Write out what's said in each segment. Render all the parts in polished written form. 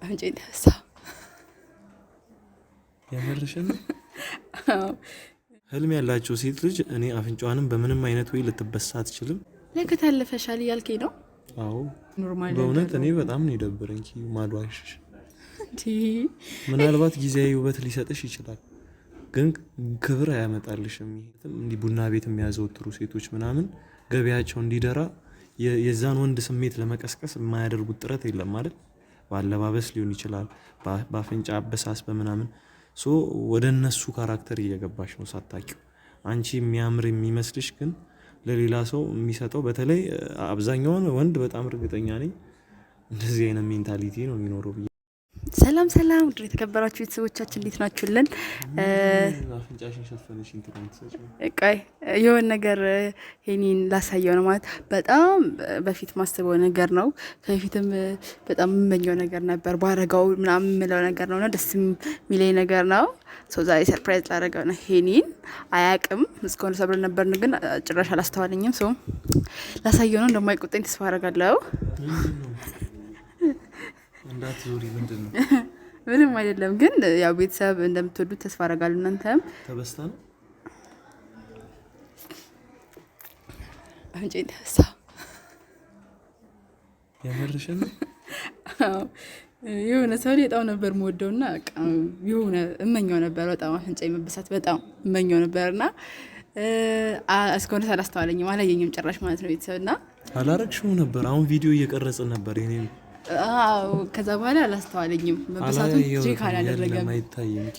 አፍንጫዬን ተበሳ። የምርሽን? ህልም ያላቸው ሴት ልጅ እኔ አፍንጫዋንም በምንም አይነት ወይ ልትበሳ አትችልም። ለከታለፈሻል እያልከኝ ነው? አዎ ኖርማል። በእውነት እኔ በጣም ነው የደበረኝ ማድዋሽሽ። ምናልባት ጊዜያዊ ውበት ሊሰጥሽ ይችላል፣ ግን ክብር አያመጣልሽም። እንዲህ ቡና ቤት የሚያዘወትሩ ሴቶች ምናምን ገበያቸው እንዲደራ የዛን ወንድ ስሜት ለመቀስቀስ የማያደርጉት ጥረት የለም ማለት በአለባበስ ሊሆን ይችላል፣ በአፍንጫ አበሳስ በምናምን ወደ እነሱ ካራክተር እየገባሽ ነው ሳታውቂው። አንቺ የሚያምር የሚመስልሽ ግን ለሌላ ሰው የሚሰጠው በተለይ አብዛኛውን ወንድ በጣም እርግጠኛ ነኝ እንደዚህ አይነት ሜንታሊቲ ነው የሚኖረው ብዬ። ሰላም ሰላም፣ ውድ የተከበራችሁ ቤተሰቦቻችን እንዴት ናችሁልን? አፍንጫሽን ሸፈነሽ ኢንተርኔት ቆይ የሆነ ነገር ሄኒን ላሳየው ነው ማለት በጣም በፊት ማስበው ነገር ነው። ከፊትም በጣም የምመኘው ነገር ነበር፣ ባረጋው ምናምን የምለው ነገር ነው እና ደስ የሚለኝ ነገር ነው። ዛሬ ሰርፕራይዝ ላደረገው ነው። ሄኒን አያውቅም እስካሁን ሰብረን ነበርን፣ ግን ጭራሽ አላስተዋለኝም። ላሳየው ነው። እንደማይቆጠኝ ተስፋ አደርጋለሁ። እንዳትዞሪ። ምንድን ነው? ምንም አይደለም፣ ግን ያው ቤተሰብ እንደምትወዱት ተስፋ አደርጋለሁ። እናንተም ተበስታ ነው? አፍንጫዬን ተበሳ። የምርሽን? የሆነ ሰው ላይ በጣም ነበር የምወደውና የሆነ እመኘው ነበር በጣም አፍንጫዬ መበሳት በጣም እመኘው ነበርና እስካሁን አላስተዋለኝም፣ አላየኝም ጭራሽ ማለት ነው። ቤተሰብና አላረግሽው ነበር። አሁን ቪዲዮ እየቀረጽን ነበር የኔ። ከዛ በኋላ አላስተዋለኝም። መበሳቱን ቼክ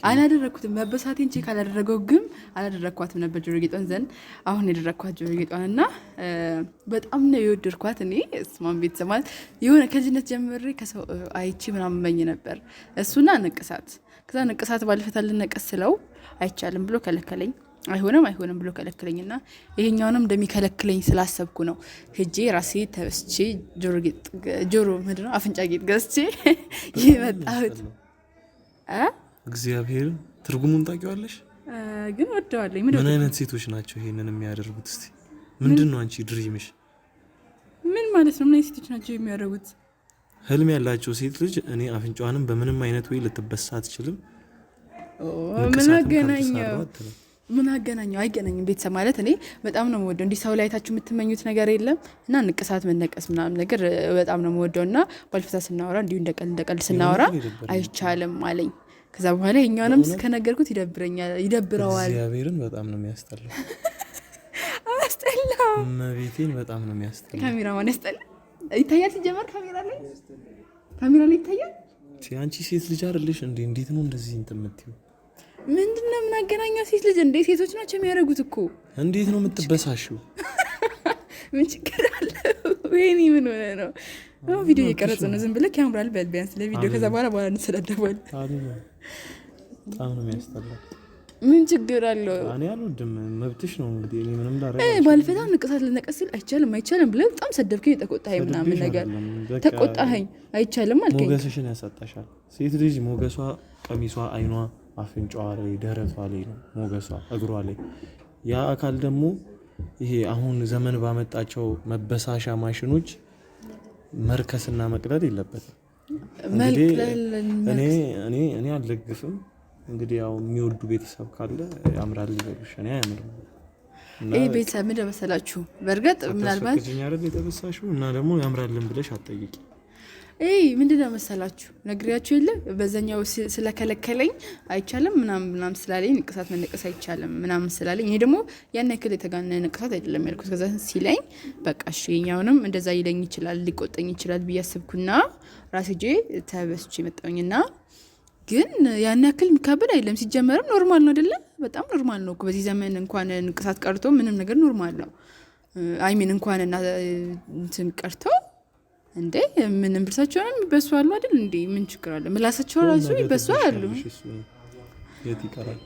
አላደረግኩትም። መበሳቴን ቼክ አላደረገው፣ ግን አላደረግኳትም ነበር ጆሮ ጌጧን ዘንድ። አሁን የደረግኳት ጆሮ ጌጧን እና በጣም ነው የወደድኳት። እኔ ስማን ቤተሰብ ማለት የሆነ ከልጅነት ጀምሬ ከሰው አይቺ ምናምን መኝ ነበር እሱና ንቅሳት። ከዛ ንቅሳት ባለፈታ ልነቀስ ስለው አይቻልም ብሎ ከለከለኝ። አይሆንም ብሎ ከለከለኝና ይሄኛውንም እንደሚከለክለኝ ስላሰብኩ ነው ሄጄ ራሴ ተበስቼ ጆሮ ምንድን ነው አፍንጫ ጌጥ ገዝቼ የመጣሁት። እግዚአብሔር ትርጉሙን ታውቂዋለሽ? ግን ወደዋለኝ። ምን አይነት ሴቶች ናቸው ይሄንን የሚያደርጉት? እስቲ ምንድን ነው አንቺ ድሪምሽ? ምን ማለት ነው? ምን አይነት ሴቶች ናቸው የሚያደርጉት? ህልም ያላቸው ሴት ልጅ እኔ አፍንጫዋንም በምንም አይነት ወይ ልትበሳ አትችልም። ምን አገናኘው? አይገናኝም። ቤተሰብ ማለት እኔ በጣም ነው የምወደው። እንዲህ ሰው ላይ አይታችሁ የምትመኙት ነገር የለም እና ንቅሳት መነቀስ ምናምን ነገር በጣም ነው የምወደው እና ባልፈታ ስናወራ እንዲሁ እንደቀልድ ስናወራ አይቻልም አለኝ። ከዛ በኋላ የኛውንም ከነገርኩት ይደብረዋል። እግዚአብሔርን በጣም ነው የሚያስጠላው። አስጠላው። መቤቴን በጣም ነው የሚያስጠላው። ካሜራማን ያስጠላ። ይታያል ሲጀመር ካሜራ ላይ ይታያል። አንቺ ሴት ልጅ አይደለሽ እንዴ? እንዴት ነው እንደዚህ እንትን የምትይው? ምንድነው የምናገናኘው? ሴት ልጅ እንዴ? ሴቶች ናቸው የሚያደርጉት እኮ። እንዴት ነው የምትበሳሽው? ምን ችግር አለ? ወይኔ ምን ሆነ ነው? ቪዲዮ እየቀረጽ ነው። ዝም ብለህ ያምራል በል ቢያንስ ለቪዲዮ። ከዛ በኋላ እንሰዳደባለን። በጣም ነው የሚያስጠላው። ምን ችግር አለው? እኔ አልወድም። መብትሽ ነው እንግዲህ። እኔ ምንም ባልፈታ ንቅሳት ልነቀስ ሲል አይቻልም ብለህ በጣም ሰደብከኝ፣ ተቆጣኸኝ ምናምን ነገር ተቆጣኸኝ። አይቻልም አልከኝ። ሞገስሽን ያሳጣሻል። ሴት ልጅ ሞገሷ ቀሚሷ፣ አይኗ፣ አፍንጫዋ ላይ ደረቷ ላይ ነው ሞገሷ፣ እግሯ ላይ። ያ አካል ደግሞ ይሄ አሁን ዘመን ባመጣቸው መበሳሻ ማሽኖች መርከስና መቅለል የለበትም። እኔ አልለግፍም። እንግዲህ ያው የሚወዱ ቤተሰብ ካለ ያምራል ይበሉሽ። እኔ አያምርም። ይሄ ቤተሰብ ምን መሰላችሁ? በርግጥ ምናልባት ከጅኛረብ የተበሳሽው እና ደግሞ ያምራልን ብለሽ አትጠይቂ። ምንድነው መሰላችሁ ነግሬያችሁ የለ በዛኛው ስለከለከለኝ አይቻልም ምናምን ስላለኝ ንቅሳት መነቀስ አይቻልም ምናምን ስላለኝ፣ እኔ ደግሞ ያን ያክል የተጋነነ ንቅሳት አይደለም ያልኩት። ከዛ ሲለኝ በቃ እሺ የኛውንም እንደዛ ይለኝ ይችላል ሊቆጠኝ ይችላል ብዬ አስብኩና ራሴ ተበስቼ መጣሁኝና፣ ግን ያን ያክል የሚካበድ አይደለም። ሲጀመርም ኖርማል ነው አይደለ? በጣም ኖርማል ነው። በዚህ ዘመን እንኳን ንቅሳት ቀርቶ ምንም ነገር ኖርማል ነው። አይሚን እንኳን እና እንትን ቀርቶ እንዴ ምንም ብርሳቸውንም ይበሱ አሉ አይደል እንዴ? ምን ችግር አለ? ምላሳቸው ራሱ ይበሱ አሉ። የት ይቀራል?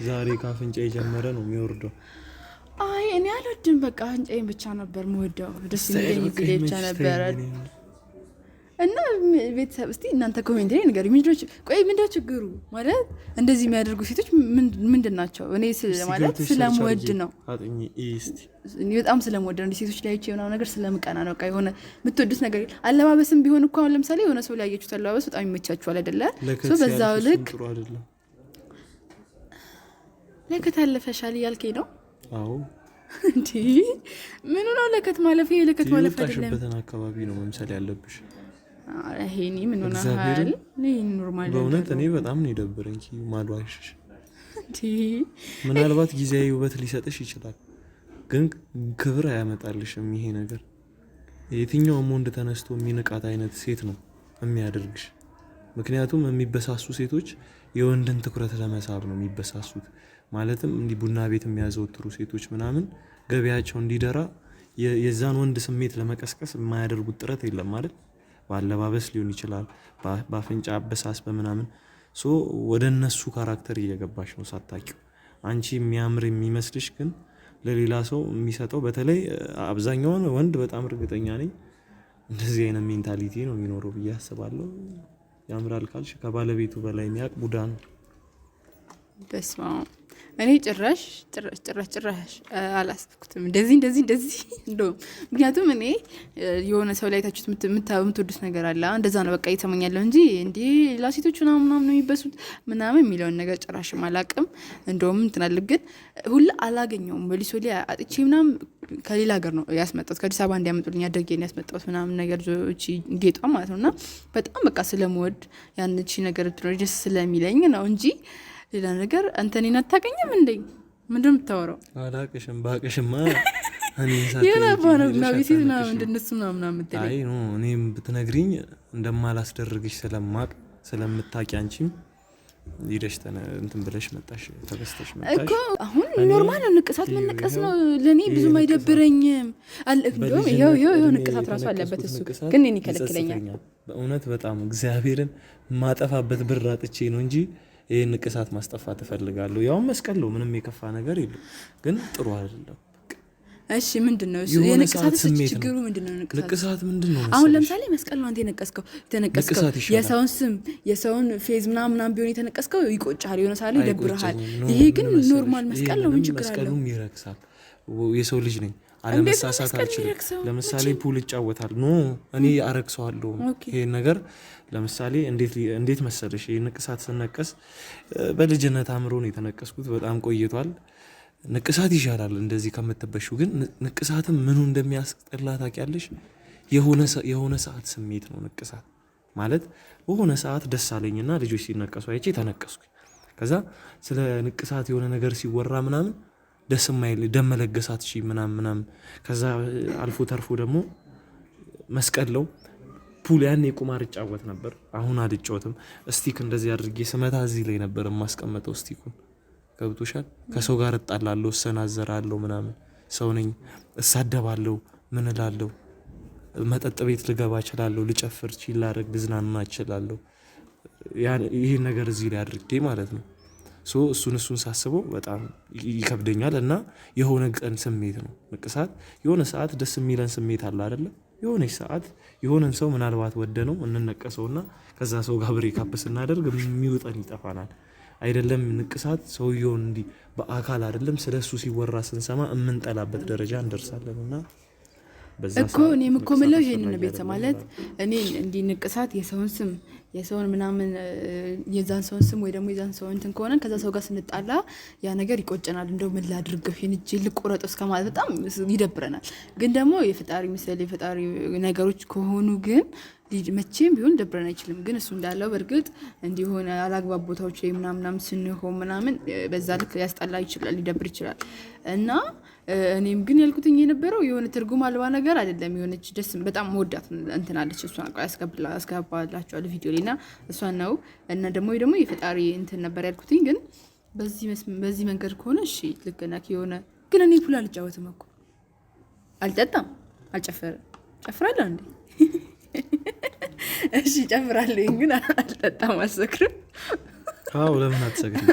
ዛሬ ካፍንጫ የጀመረ ነው የሚወርደው። አይ እኔ አልወድም። በቃ አፍንጫዬን ብቻ ነበር የምወደው። ደስ የሚለኝ ጊዜ ብቻ ነበረ። እና ቤተሰብ እስቲ እናንተ ኮሜንት ላይ ንገሩ። ምንድነው ችግሩ ማለት እንደዚህ የሚያደርጉ ሴቶች ምንድን ናቸው? እኔ ማለት ስለምወድ ነው በጣም ስለምወድ ነው። ሴቶች ላይ የሆነ ነገር ስለምቀና ነው። የሆነ የምትወዱት ነገር አለባበስም ቢሆን እኮ አሁን ለምሳሌ የሆነ ሰው ላይ ያያችሁት አለባበስ በጣም ይመቻችኋል አይደለ? በዛው ልክ ለከት አለፈሻል እያልከኝ ነው? አዎ እንዴ ምን ነው ለከት ማለፍ? ይሄ ለከት ማለፍ አይደለም። የወጣሽበትን አካባቢ ነው መምሰል ያለብሽ። ይሄኔ ምን ሆነሃል? ኖርማል በእውነት እኔ በጣም ነው የደበረኝ ማድዋሽ። ምናልባት ጊዜያዊ ውበት ሊሰጥሽ ይችላል፣ ግን ክብር አያመጣልሽም ይሄ ነገር። የትኛውም ወንድ ተነስቶ የሚንቃት አይነት ሴት ነው የሚያደርግሽ። ምክንያቱም የሚበሳሱ ሴቶች የወንድን ትኩረት ለመሳብ ነው የሚበሳሱት። ማለትም እንዲህ ቡና ቤት የሚያዘወትሩ ሴቶች ምናምን ገበያቸው እንዲደራ የዛን ወንድ ስሜት ለመቀስቀስ የማያደርጉት ጥረት የለም ማለት በአለባበስ ሊሆን ይችላል፣ በአፍንጫ አበሳስ በምናምን ወደ እነሱ ካራክተር እየገባሽ ነው ሳታውቂው። አንቺ የሚያምር የሚመስልሽ ግን ለሌላ ሰው የሚሰጠው በተለይ አብዛኛውን ወንድ በጣም እርግጠኛ ነኝ እንደዚህ አይነት ሜንታሊቲ ነው የሚኖረው ብዬ አስባለሁ። ያምራል ካልሽ ከባለቤቱ በላይ የሚያውቅ ቡዳ ነው። በስመ አብ እኔ ጭራሽ አላሰብኩትም እንደዚህ እንደውም ምክንያቱም እኔ የሆነ ሰው ላይ ታችሁት የምትወዱት ነገር አለ እንደዛ ነው በቃ እየተመኛለሁ እንጂ እንዴ ሌላ ሴቶች ምናምን ነው የሚበሱት ምናምን የሚለውን ነገር ጭራሽም አላቅም። እንደውም እንትናል ግን ሁላ አላገኘውም በሊሶ ላይ አጥቼ ምናምን ከሌላ ሀገር ነው ያስመጣሁት ከአዲስ አበባ እንዲያመጡልኝ አድርጌ ነው ያስመጣሁት ምናምን ነገር ዞቺ ጌጧ ማለት ነውና በጣም በቃ ስለምወድ ያንቺ ነገር ደስ ስለሚለኝ ነው እንጂ ሌላ ነገር አንተ እኔን አታውቅኝም እንዴ? ምንድን ነው የምታወራው? አላቅሽም ባቅሽማ የሆነ ቤቴት ምናምን እንደነሱ ምናምን የምትለኝ። አይ ኖ እኔም ብትነግሪኝ እንደማላስደርግሽ ስለምታውቂ አንቺም ሄደሽ እንትን ብለሽ መጣሽ ተበስተሽ መጣሽ እኮ። አሁን ኖርማል ነው ንቅሳት መነቀስ ነው ለእኔ ብዙም አይደብረኝም። እንደውም ይኸው ንቅሳት ራሱ አለበት እሱ ግን እኔን ይከለክለኛል። በእውነት በጣም እግዚአብሔርን ማጠፋበት ብር አጥቼ ነው እንጂ ይሄን ንቅሳት ማስጠፋት እፈልጋለሁ። ያው መስቀል ነው ምንም የከፋ ነገር የለም፣ ግን ጥሩ አይደለም። እሺ ምንድነው እሱ የንቅሳት ችግሩ? ምንድነው ንቅሳት ምንድነው? አሁን ለምሳሌ መስቀል ነው አንተ የተነቀስከው የሰውን ፌዝ ምናምን ቢሆን የተነቀስከው ይቆጫል፣ የሆነ ሳለ ይደብርሃል። ይሄ ግን ኖርማል መስቀል ነው። ምን ችግር አለው? መስቀሉም ይረክሳል። የሰው ልጅ ነኝ አለመሳሳት አልችልም። ለምሳሌ ፑል ይጫወታል ኖ እኔ አረክሰዋለሁ። ይሄ ነገር ለምሳሌ እንዴት መሰለሽ ይሄ ንቅሳት ስነቀስ በልጅነት አምሮ ነው የተነቀስኩት። በጣም ቆይቷል። ንቅሳት ይሻላል እንደዚህ ከምትበሹ። ግን ንቅሳትም ምኑ እንደሚያስጠላ ታውቂያለሽ? የሆነ ሰዓት ስሜት ነው ንቅሳት ማለት። በሆነ ሰዓት ደስ አለኝና ልጆች ሲነቀሱ አይቼ ተነቀስኩኝ። ከዛ ስለ ንቅሳት የሆነ ነገር ሲወራ ምናምን ደስ የማይል ደም መለገሳት ምናምን። ከዛ አልፎ ተርፎ ደግሞ መስቀለው ፑል ያኔ ቁማር እጫወት ነበር። አሁን አልጫወትም። ስቲክ እንደዚህ አድርጌ ስመታ እዚህ ላይ ነበር የማስቀመጠው ስቲኩን። ገብቶሻል? ከሰው ጋር እጣላለሁ፣ እሰናዘራለሁ ምናምን። ሰው ነኝ፣ እሳደባለሁ፣ ምን እላለሁ። መጠጥ ቤት ልገባ እችላለሁ፣ ልጨፍር፣ ቺል ላደርግ፣ ልዝናና እችላለሁ። ይሄን ነገር እዚህ ላይ አድርጌ ማለት ነው። እሱን ሳስበው በጣም ይከብደኛል። እና የሆነ ቀን ስሜት ነው ንቅሳት። የሆነ ሰዓት ደስ የሚለን ስሜት አለ አይደለ? የሆነች ሰዓት የሆነን ሰው ምናልባት ወደ ነው እንነቀሰውና ከዛ ሰው ጋር ብሬክ አፕ ስናደርግ የሚውጠን ይጠፋናል አይደለም? ንቅሳት ሰውየውን እንዲህ በአካል አይደለም ስለሱ ሲወራ ስንሰማ የምንጠላበት ደረጃ እንደርሳለን። እና እኮ እኔም እኮ የምለው ይሄንን ቤት ማለት እኔ እንዲህ ንቅሳት የሰውን ምናምን የዛን ሰውን ስም ወይ ደግሞ የዛን ሰው እንትን ከሆነ ከዛ ሰው ጋር ስንጣላ ያ ነገር ይቆጨናል። እንደው ምን ላድርገው ይሄን እጄ ልቆረጠው እስከ ማለት በጣም ይደብረናል። ግን ደግሞ የፈጣሪ ምስል የፈጣሪ ነገሮች ከሆኑ ግን መቼም ቢሆን ደብረን አይችልም። ግን እሱ እንዳለው በእርግጥ እንዲሆነ አላግባብ ቦታዎች ላይ ምናምን ስንሆን ምናምን በዛ ልክ ሊያስጠላ ይችላል፣ ሊደብር ይችላል። እና እኔም ግን ያልኩትኝ የነበረው የሆነ ትርጉም አልባ ነገር አይደለም። የሆነች ደስ በጣም መወዳት እንትን አለች። እሷን ያስገባላችኋል ቪዲዮ ላይ እና እሷን ነው። እና ደግሞ የፈጣሪ እንትን ነበር ያልኩትኝ። ግን በዚህ መንገድ ከሆነ እሺ ልክ ነህ። የሆነ ግን እኔ ፑል አልጫወትም እኮ አልጠጣም፣ አልጨፍርም። ጨፍራለሁ እንዴ? እሺ ጨፍራለሁ፣ ግን አልጠጣም፣ አልሰክርም። አዎ ለምን አትሰክሪም?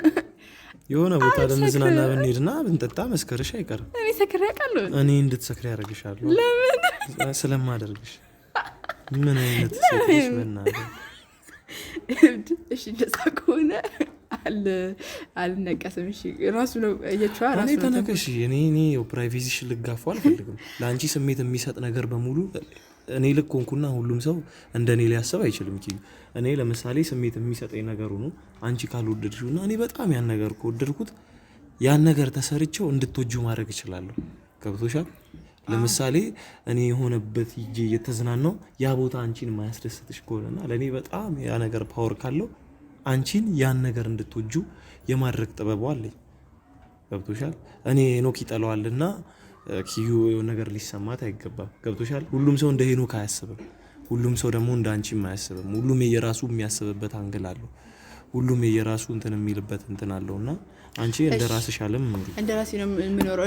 የሆነ ቦታ ለምዝናና ብንሄድና ብንጠጣ መስከረሽ አይቀርም። እኔ ሰክሬ አውቃለሁ። እኔ እንድትሰክሪ ያደርግሻለሁ። ለምን? ስለማደርግሽ። ምን አይነት ሴት ነሽ በእናትህ? እሺ እንደዛ ከሆነ አልነቀስም። እሺ ራሱ ነው እየቻለ ራሱ ነው ተነቀሽ። እኔ ፕራይቬሲሽን ልጋፋው አልፈልግም። ለአንቺ ስሜት የሚሰጥ ነገር በሙሉ እኔ ልክ ሆንኩና ሁሉም ሰው እንደኔ ሊያስብ አይችልም። እኔ ለምሳሌ ስሜት የሚሰጠኝ ነገሩ ነው አንቺ ካልወደድሽውና እኔ በጣም ያን ነገር ከወደድኩት ያን ነገር ተሰርቼው እንድትወጁ ማድረግ እችላለሁ። ገብቶሻል? ለምሳሌ እኔ የሆነበት ሂጄ እየተዝናናው ያ ቦታ አንቺን የማያስደስትሽ ከሆነና ለእኔ በጣም ያ ነገር ፓወር ካለው አንቺን ያን ነገር እንድትወጁ የማድረግ ጥበቡ አለኝ። ገብቶሻል? እኔ ሄኖክ ይጠላዋልና ኪዩ ነገር ሊሰማት አይገባም። ገብቶሻል? ሁሉም ሰው እንደ ሄኖክ አያስብም። ሁሉም ሰው ደግሞ እንደ አንቺም አያስብም። ሁሉም የየራሱ የሚያስብበት አንግል አለው። ሁሉም የየራሱ እንትን የሚልበት እንትን አለውና አንቺ እንደ ራስሽ አለም ኑሪ። እንደ ራሴ ነው የምኖረው።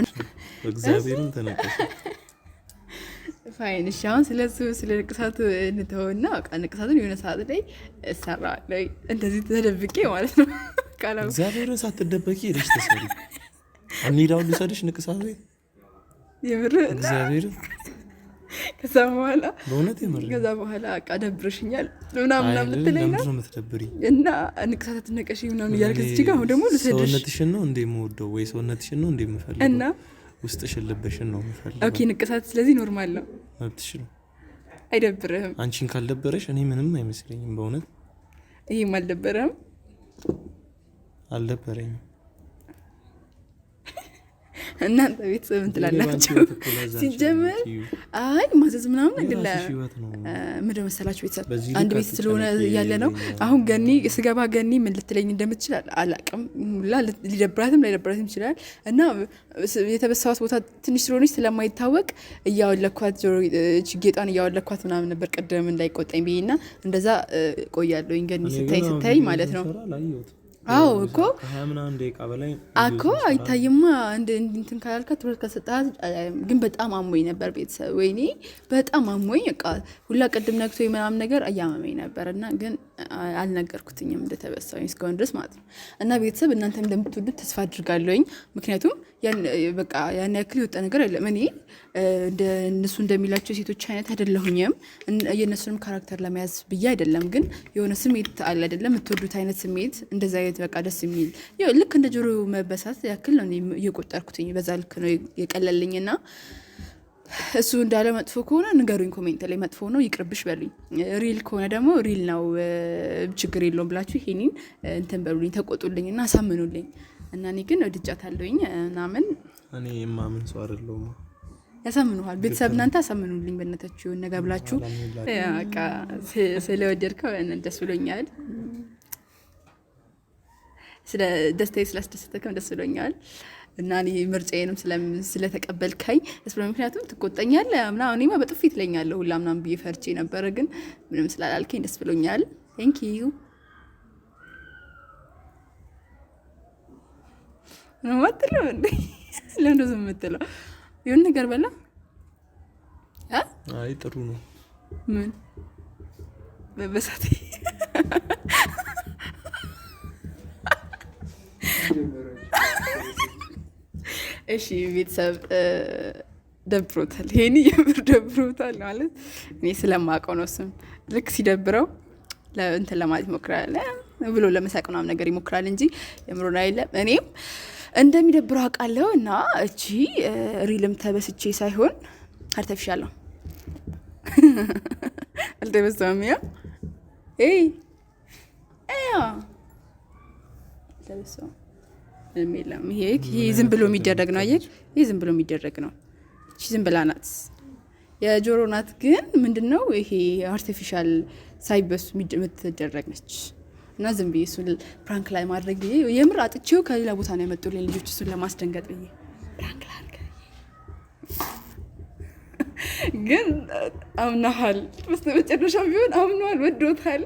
እግዚአብሔርን ተነቀሽ ፋይን። እሺ አሁን ስለ ንቅሳቱ እንተውና በቃ ንቅሳቱን የሆነ ሰዓት ላይ እሰራለሁ እንደዚህ ተደብቄ ማለት ነው። እግዚአብሔርን ሳትደበቂ ሄደሽ ተሰሪ። አንሂዳውን ልውሰድሽ ንቅሳት ቤት የምር እግዚአብሔርን። ከዛ በኋላ በእውነት የምር ከዛ በኋላ በቃ ደብረሽኛል ምናምን ምትለኝ ነው የምትደብሪ እና ንቅሳት ትነቀሽ ምናምን እያልከች እዚህ ጋር አሁን ደግሞ ልሰድሽ ሰውነትሽን ነው እንደ የምወደው ወይ ሰውነትሽን ነው እንደ የምፈልገው እና ውስጥሽን ልበሽን ነው የምፈልገው። ኦኬ ንቅሳት ስለዚህ ኖርማል ነው፣ መብትሽ ነው። አይደብርህም? አንቺን ካልደበረሽ እኔ ምንም አይመስለኝም በእውነት። ይሄም አልደበረህም? አልደበረኝም። እናንተ ቤተሰብ ምን ትላላችሁ? ሲጀምር አይ ማዘዝ ምናምን ግላ ምንድን ነው መሰላችሁ ቤተሰብ አንድ ቤት ስለሆነ ያለ ነው። አሁን ገኒ ስገባ ገኒ ምን ልትለኝ እንደምትችል አላቅም። ሊደብራትም ላይደብራትም ይችላል እና የተበሳዋት ቦታ ትንሽ ስለሆነች ስለማይታወቅ እያወለኳት ጌጧን እያወለኳት ምናምን ነበር ቀደም እንዳይቆጣኝ ብዬ እና እንደዛ ቆያለሁኝ። ገኒ ስታይ ማለት ነው። አዎ እኮ አኮ አይታይማ እንትን ካላልካት ትኩረት ከሰጣት። ግን በጣም አሞኝ ነበር ቤተሰብ፣ ወይኔ በጣም አሞኝ በቃ ሁላ ቅድም ነግቶ ምናምን ነገር እያመመኝ ነበር እና ግን አልነገርኩትኝም እንደተበሳሁኝ እስካሁን ድረስ ማለት ነው። እና ቤተሰብ እናንተም እንደምትወዱት ተስፋ አድርጋለሁኝ። ምክንያቱም በቃ ያን ያክል የወጣ ነገር የለም። እኔ እነሱ እንደሚላቸው ሴቶች አይነት አይደለሁኝም። የእነሱንም ካራክተር ለመያዝ ብዬ አይደለም። ግን የሆነ ስሜት አለ አይደለም፣ የምትወዱት አይነት ስሜት እንደዛ አይነት በቃ ደስ የሚል ልክ እንደ ጆሮ መበሳት ያክል ነው እየቆጠርኩትኝ። በዛ ልክ ነው የቀለልኝና እሱ እንዳለ መጥፎ ከሆነ ንገሩኝ ኮሜንት ላይ። መጥፎ ነው ይቅርብሽ በሉኝ። ሪል ከሆነ ደግሞ ሪል ነው ችግር የለውም ብላችሁ ይሄንን እንትን በሉልኝ፣ ተቆጡልኝና አሳምኑልኝ። እና እኔ ግን ወድጃታለሁኝ ምናምን። እኔ የማምን ሰው አይደለሁም። ያሳምኑሃል ቤተሰብ፣ እናንተ አሳምኑልኝ በእናታችሁ ነገር ብላችሁ። በቃ ስለወደድከው ደስ ብሎኛል። ስለ ደስታዬ ስላስደሰተከም ደስ ብሎኛል። እና እኔ ምርጫዬንም ስለተቀበልከኝ ደስ ብሎኛል። ምክንያቱም ትቆጠኛለህ ምናምን እኔማ በጥፊ ትለኛለህ ሁላ ምናምን ብዬ ፈርቼ ነበረ። ግን ምንም ስላላልከኝ ደስ ብሎኛል። ቴንክ ዩ ነው ማጥለው እንዴ? ለምን ዝም የምትለው? የሆነ ነገር በላ። አይ ጥሩ ነው። ምን በበሳቴ እሺ ቤተሰብ ደብሮታል። ይሄን የምር ደብሮታል ማለት እኔ ስለማውቀው ነው። እሱም ልክ ሲደብረው እንትን ለማለት ይሞክራል ብሎ ለመሳቅ ምናምን ነገር ይሞክራል እንጂ የምሮን አይደለም። እኔም እንደሚደብረው አውቃለሁ። እና እቺ ሪልም ተበስቼ ሳይሆን አርቲፊሻል ነው። አልተበሳም። ያ ተበሳም የለም። ይሄ ዝም ብሎ የሚደረግ ነው። አየህ፣ ይሄ ዝም ብሎ የሚደረግ ነው። እቺ ዝም ብላ ናት፣ የጆሮ ናት። ግን ምንድነው ይሄ አርቲፊሻል ሳይበሱ የምትደረግ ነች። እና ዝም ብዬ እሱን ፕራንክ ላይ ማድረግ ብዬ የምር አጥቼው ከሌላ ቦታ ነው ያመጡልኝ ልጆች እሱን ለማስደንገጥ ብዬ ፕራንክ ላይ አድርገ ግን አምናሃል። በስተመጨረሻ ቢሆን አምኗል፣ ወዶታል።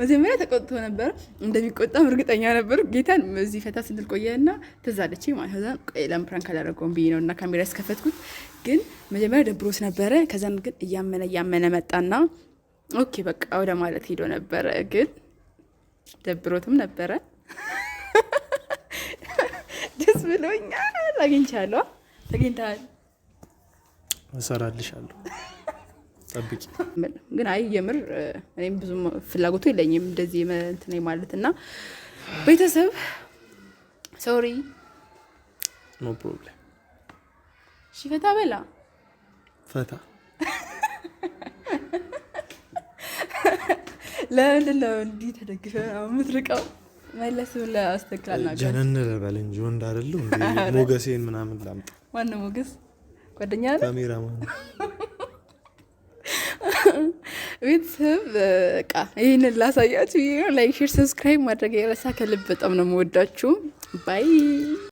መጀመሪያ ተቆጥቶ ነበር፣ እንደሚቆጣም እርግጠኛ ነበር። ጌታን እዚህ ፈታ ስንል ቆየና ትዝ አለች ማለት ነው። ለምን ፕራንክ አላደረገውም ብዬ ነው እና ካሜራ ያስከፈትኩት። ግን መጀመሪያ ደብሮት ነበረ። ከዛን ግን እያመነ መጣና ኦኬ በቃ ወደ ማለት ሄዶ ነበረ። ግን ደብሮትም ነበረ። ደስ ብሎኛል። አግኝቻለሁ። ተገኝተሃል። እሰራልሻለሁ። ጠብቂ። ግን አይ የምር እኔም ብዙ ፍላጎቱ የለኝም እንደዚህ እንትን ማለት እና ቤተሰብ ሶሪ ኖ ፕሮብሌም። እሺ ፈታ በላ ፈታ ለምንድን ነው እንዲህ ተደግፈህ የምትርቀው? መለስ ብለህ አስተካክልና ጀነን ልበል እንጂ ወንድ አይደለሁ እንዴ? ሞገሴን ምናምን ላምጣ። ማነው ሞገስ? ጓደኛ ነው? ካሜራማን። ቤተሰብ በቃ ይሄንን ላሳያችሁ። ላይክ፣ ሼር፣ ሰብስክራይብ ማድረግ የረሳ ከልብ በጣም ነው የምወዳችሁ። ባይ